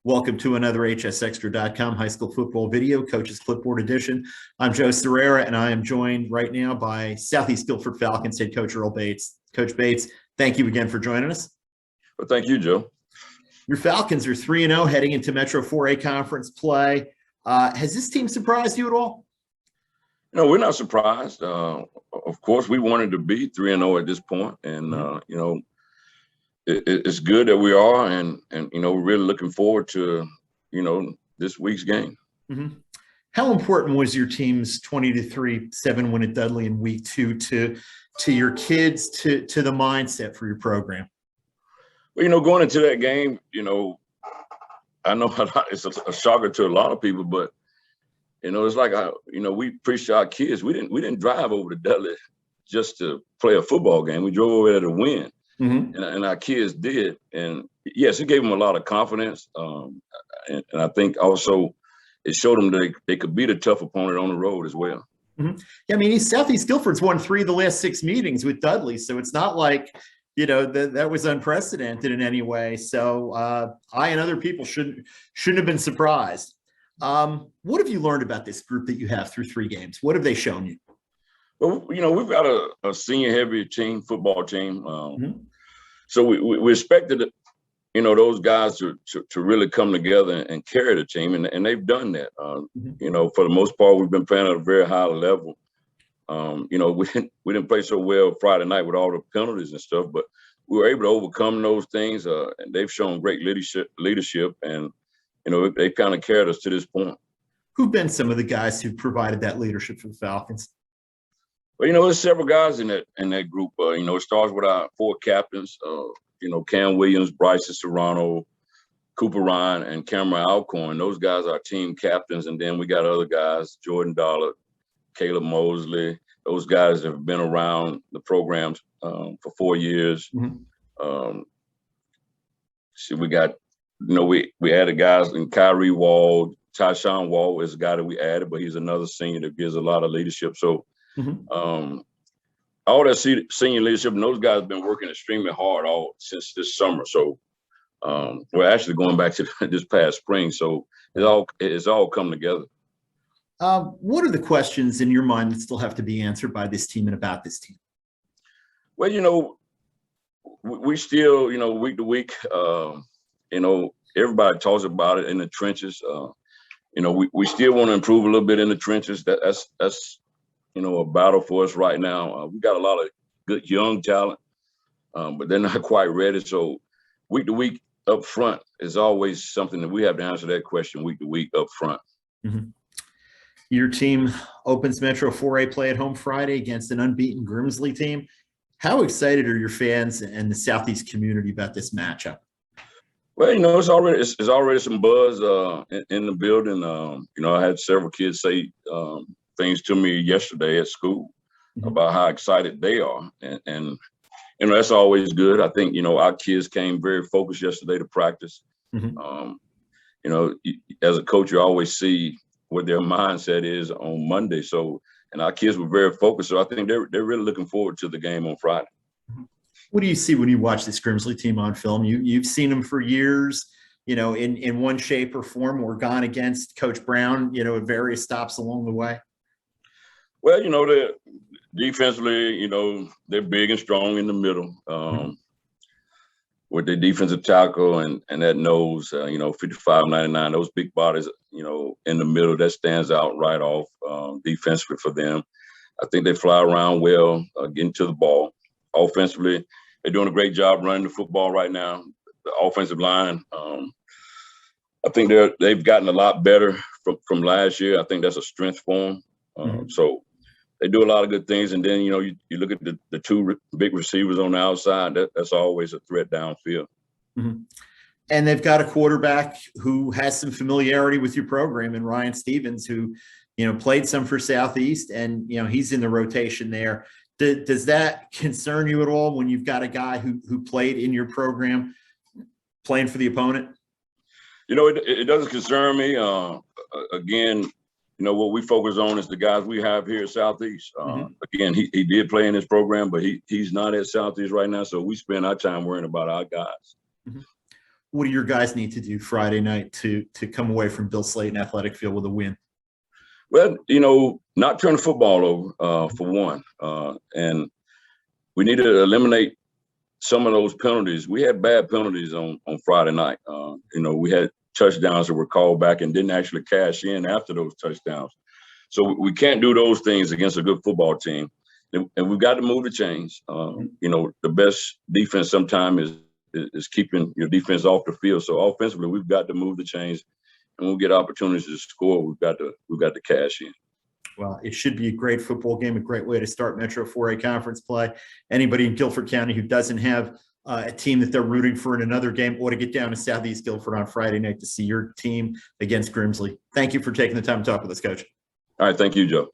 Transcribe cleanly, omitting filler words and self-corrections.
Welcome to another HSExtra.com high school football video, Coach's Clipboard edition. I'm Joe Serrera, and I am joined right now by Southeast Guilford Falcons head coach Earl Bates. Coach Bates, thank you again for joining us. Well, thank you, Joe. Your Falcons are 3-0 heading into Metro 4A conference play. Has this team surprised you at all? No, we're not surprised. Of course, we wanted to be 3-0 at this point, and it's good that we are, and we're really looking forward to this week's game. Mm-hmm. How important was your team's 20-3-7 win at Dudley in week 2 to your kids, to the mindset for your program? Well, going into that game, I know it's a shocker to a lot of people, but it's like we preached to our kids. We didn't drive over to Dudley just to play a football game. We drove over there to win. Mm-hmm. And our kids did. And yes, it gave them a lot of confidence. And I think also it showed them that they could beat a tough opponent on the road as well. Mm-hmm. Yeah, I mean, Southeast Guilford's won 3 of the last 6 meetings with Dudley. So it's not like, that was unprecedented in any way. So I and other people shouldn't have been surprised. What have you learned about this group that you have through 3 games? What have they shown you? Well, we've got a senior-heavy football team. So we expected, those guys to really come together and carry the team, and they've done that. For the most part, we've been playing at a very high level. We didn't play so well Friday night with all the penalties and stuff, but we were able to overcome those things, and they've shown great leadership, and they kind of carried us to this point. Who've been some of the guys who've provided that leadership for the Falcons? Well, there's several guys in that group. It starts with our 4 captains. Cam Williams, Bryce Serrano, Cooper Ryan, and Cameron Alcorn. Those guys are team captains, and then we got other guys: Jordan Dollar, Caleb Mosley. Those guys have been around the programs for 4 years. Mm-hmm. We got, we added guys in Kyrie Wald. Tyshawn Wald is a guy that we added, but he's another senior that gives a lot of leadership. So. Mm-hmm. All that senior leadership, and those guys have been working extremely hard since this summer. So we're actually going back to this past spring. So it's all come together. What are the questions in your mind that still have to be answered by this team and about this team? Well, we still, week to week, everybody talks about it in the trenches. We still want to improve a little bit in the trenches. That's a battle for us right now. We got a lot of good young talent, but they're not quite ready. So week to week up front is always something that we have to answer that question week to week up front. Mm-hmm. Your team opens Metro 4A play at home Friday against an unbeaten Grimsley team. How excited are your fans and the Southeast community about this matchup? Well, it's already some buzz in the building. I had several kids say things to me yesterday at school about how excited they are. And that's always good. I think, our kids came very focused yesterday to practice. Mm-hmm. As a coach, you always see what their mindset is on Monday. So, and our kids were very focused. So I think they're really looking forward to the game on Friday. What do you see when you watch this Grimsley team on film? You've seen them for years, in one shape or form, or gone against Coach Brown, at various stops along the way. Well, they're defensively, they're big and strong in the middle with their defensive tackle and that nose, 55-99, those big bodies, in the middle, that stands out right off defensively for them. I think they fly around well, getting to the ball. Offensively, they're doing a great job running the football right now. The offensive line, I think they've gotten a lot better from last year. I think that's a strength for them. So they do a lot of good things. And then, you look at the 2 big receivers on the outside, that's always a threat downfield. Mm-hmm. And they've got a quarterback who has some familiarity with your program, and Ryan Stevens, who, played some for Southeast, and, he's in the rotation there. Does that concern you at all when you've got a guy who played in your program playing for the opponent? It doesn't concern me. Again, what we focus on is the guys we have here at Southeast. Again, he did play in this program, but he's not at Southeast right now. So we spend our time worrying about our guys. what do your guys need to do Friday night to come away from Bill Slayton Athletic Field with a win? Well, not turn the football over for one, and we need to eliminate some of those penalties. We had bad penalties on Friday night. We had touchdowns that were called back and didn't actually cash in after those touchdowns. So we can't do those things against a good football team. And we've got to move the chains. The best defense sometimes is keeping your defense off the field. So offensively, we've got to move the chains, and we'll get opportunities to score. We've got to cash in. Well, it should be a great football game, a great way to start Metro 4A conference play. Anybody in Guilford County who doesn't have a team that they're rooting for in another game ought to get down to Southeast Guilford on Friday night to see your team against Grimsley. Thank you for taking the time to talk with us, Coach. All right. Thank you, Joe.